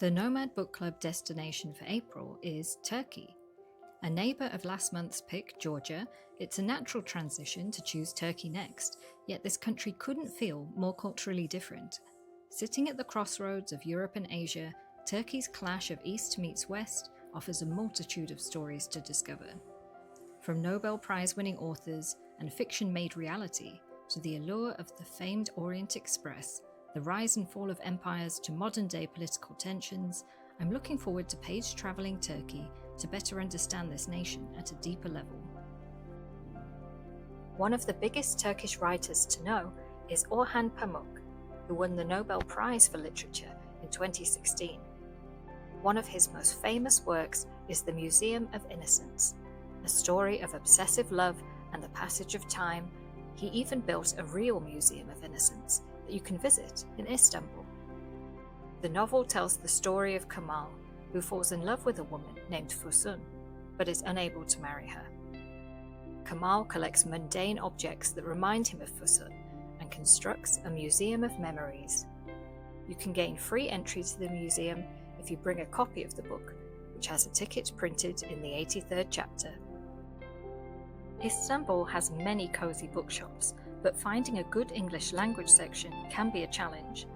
The Nomad Book Club destination for April is Turkey. A neighbour of last month's pick, Georgia, it's a natural transition to choose Turkey next, yet this country couldn't feel more culturally different. Sitting at the crossroads of Europe and Asia, Turkey's clash of East meets West offers a multitude of stories to discover. From Nobel Prize-winning authors and fiction made reality, to the allure of the famed Orient Express, the rise and fall of empires to modern-day political tensions, I'm looking forward to page-traveling Turkey to better understand this nation at a deeper level. One of the biggest Turkish writers to know is Orhan Pamuk, who won the Nobel Prize for Literature in 2016. One of his most famous works is The Museum of Innocence, a story of obsessive love and the passage of time. He even built a real Museum of Innocence that you can visit in Istanbul. The novel tells the story of Kemal, who falls in love with a woman named Füsun, but is unable to marry her. Kemal collects mundane objects that remind him of Füsun and constructs a museum of memories. You can gain free entry to the museum if you bring a copy of the book, which has a ticket printed in the 83rd chapter. Istanbul has many cozy bookshops, but finding a good English language section can be a challenge.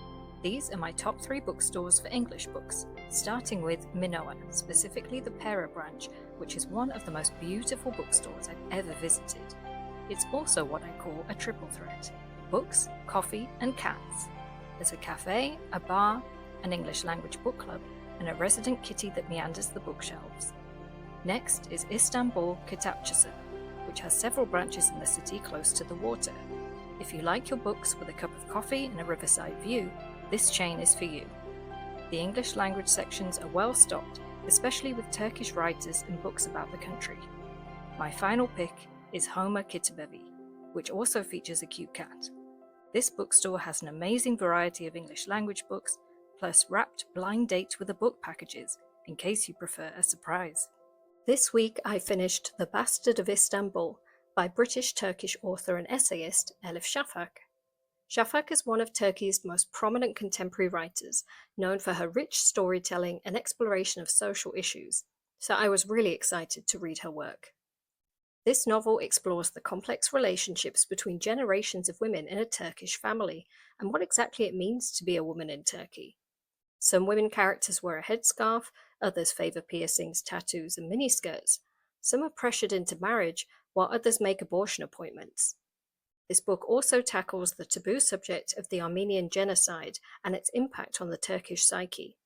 These are my top 3 bookstores for English books, starting with Minoa, specifically the Pera branch, which is one of the most beautiful bookstores I've ever visited. It's also what I call a triple threat: books, coffee, and cats. There's a cafe, a bar, an English language book club, and a resident kitty that meanders the bookshelves. Next is Istanbul Kitapçısı, which has several branches in the city close to the water. If you like your books with a cup of coffee and a riverside view, this chain is for you. The English language sections are well stocked, especially with Turkish writers and books about the country. My final pick is Homa Kitabevi, which also features a cute cat. This bookstore has an amazing variety of English language books, plus wrapped blind dates with a book packages, in case you prefer a surprise. This week I finished The Bastard of Istanbul by British-Turkish author and essayist Elif Shafak. Shafak is one of Turkey's most prominent contemporary writers, known for her rich storytelling and exploration of social issues, so I was really excited to read her work. This novel explores the complex relationships between generations of women in a Turkish family and what exactly it means to be a woman in Turkey. Some women characters wear a headscarf, others favour piercings, tattoos, and miniskirts. Some are pressured into marriage, while others make abortion appointments. This book also tackles the taboo subject of the Armenian genocide and its impact on the Turkish psyche.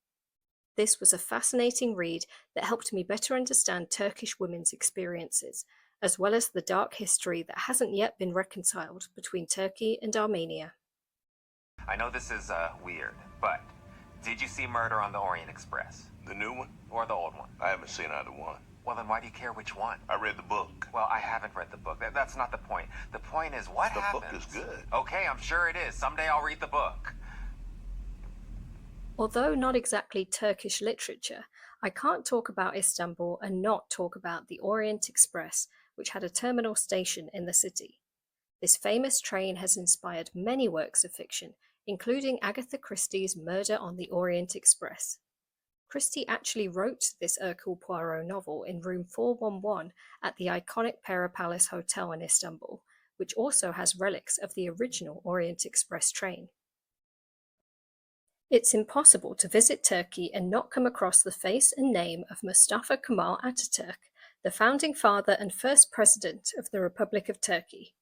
This was a fascinating read that helped me better understand Turkish women's experiences, as well as the dark history that hasn't yet been reconciled between Turkey and Armenia. I know this is weird, but did you see Murder on the Orient Express? The new one? Or the old one? I haven't seen either one. Well, then why do you care which one? I read the book. Well, I haven't read the book. That's not the point. The point is, what happens? The book is good. Okay, I'm sure it is. Someday I'll read the book. Although not exactly Turkish literature, I can't talk about Istanbul and not talk about the Orient Express, which had a terminal station in the city. This famous train has inspired many works of fiction, including Agatha Christie's Murder on the Orient Express. Christie actually wrote this Hercule Poirot novel in room 411 at the iconic Pera Palace Hotel in Istanbul, which also has relics of the original Orient Express train. It's impossible to visit Turkey and not come across the face and name of Mustafa Kemal Atatürk, the founding father and first president of the Republic of Turkey.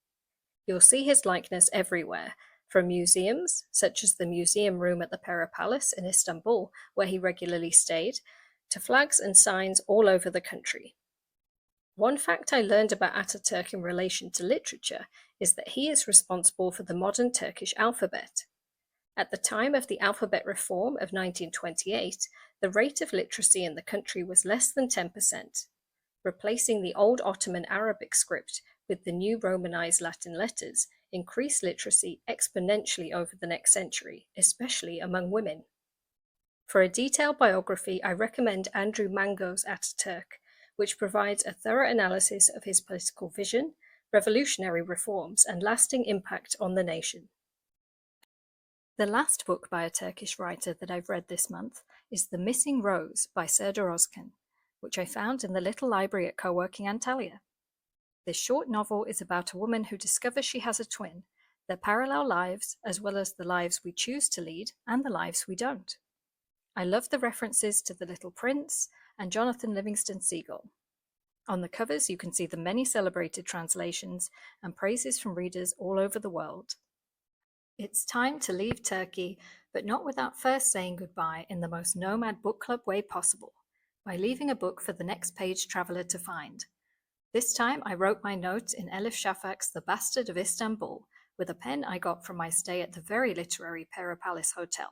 You'll see his likeness everywhere, from museums, such as the museum room at the Pera Palace in Istanbul, where he regularly stayed, to flags and signs all over the country. One fact I learned about Atatürk in relation to literature is that he is responsible for the modern Turkish alphabet. At the time of the alphabet reform of 1928, the rate of literacy in the country was less than 10%. Replacing the old Ottoman Arabic script with the new Romanized Latin letters increased literacy exponentially over the next century, especially among women. For a detailed biography, I recommend Andrew Mango's Atatürk, which provides a thorough analysis of his political vision, revolutionary reforms, and lasting impact on the nation. The last book by a Turkish writer that I've read this month is The Missing Rose by Serdar Özkan, which I found in the little library at Co-working Antalya. This short novel is about a woman who discovers she has a twin, their parallel lives, as well as the lives we choose to lead and the lives we don't. I love the references to The Little Prince and Jonathan Livingston Seagull. On the covers, you can see the many celebrated translations and praises from readers all over the world. It's time to leave Turkey, but not without first saying goodbye in the most Nomad Book Club way possible, by leaving a book for the next page traveler to find. This time I wrote my note in Elif Shafak's The Bastard of Istanbul with a pen I got from my stay at the very literary Pera Palace Hotel.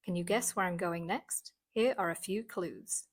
Can you guess where I'm going next? Here are a few clues.